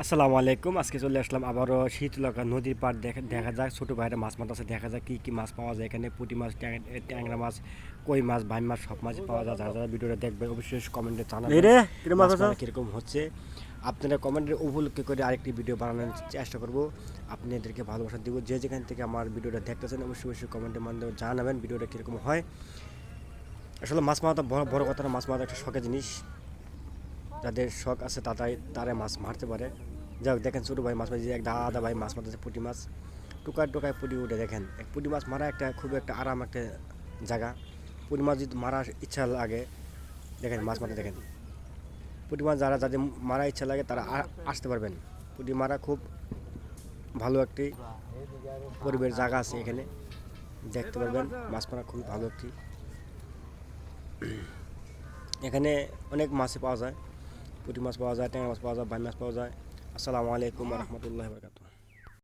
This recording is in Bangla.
আসসালামু আলাইকুম। আজকে চলে আসলাম আবারও শীতলকা নদীর পাড় দেখা যাক ছোটো ভাইরা মাছ মারতেছে। দেখা যাক কী কী মাছ পাওয়া যায় এখানে। পুঁটি মাছ, ট্যাংরা মাছ, কই মাছ, বাইম মাছ, সব মাছই পাওয়া যায়। যারা যারা ভিডিওটা দেখবেন অবশ্যই কমেন্টে জানাবেন মাছ মারা কীরকম হচ্ছে। আপনারা কমেন্টের উপলক্ষে করে আরেকটি ভিডিও বানানোর চেষ্টা করব। আপনাদেরকে ভালোবাসা দিব। যে যেখান থেকে আমার ভিডিওটা দেখতেছেন অবশ্যই কমেন্টের মাধ্যমে জানাবেন ভিডিওটা কীরকম হয়। আসলে মাছ মারা তো বড় কথা না, মাছ মারা একটা শখের জিনিস। যাদের শখ আছে তারা মাছ মারতে পারে। যাই হোক, দেখেন ছোটো ভাই মাছ মারছে, এক দাদা ভাই মাছ মারতেছে পুঁটি মাছ। টোকায় টোকায় পুঁটি উঠে দেখেন। এক পুঁটি মাছ মারা একটা খুব একটা আরাম একটা জায়গা। পুঁটি মাছ যদি মারার ইচ্ছা লাগে দেখেন মাছ মারতে দেখেন। পুঁটি মাছ যাদের মারা ইচ্ছা লাগে তারা আসতে পারবেন। পুঁটি মারা খুব ভালো একটি পরিবেশ জায়গা আছে এখানে, দেখতে পারবেন। মাছ মারা খুবই ভালো একটি। এখানে অনেক মাছই পাওয়া যায়। পুঁটি মাছ পাওয়া যায়, ট্যাংরা মাছ পাওয়া যায়, বাইম মাছ পাওয়া যায়। আসসালামু আলাইকুম ওয়া রাহমাতুল্লাহি ওয়া বারাকাতুহু।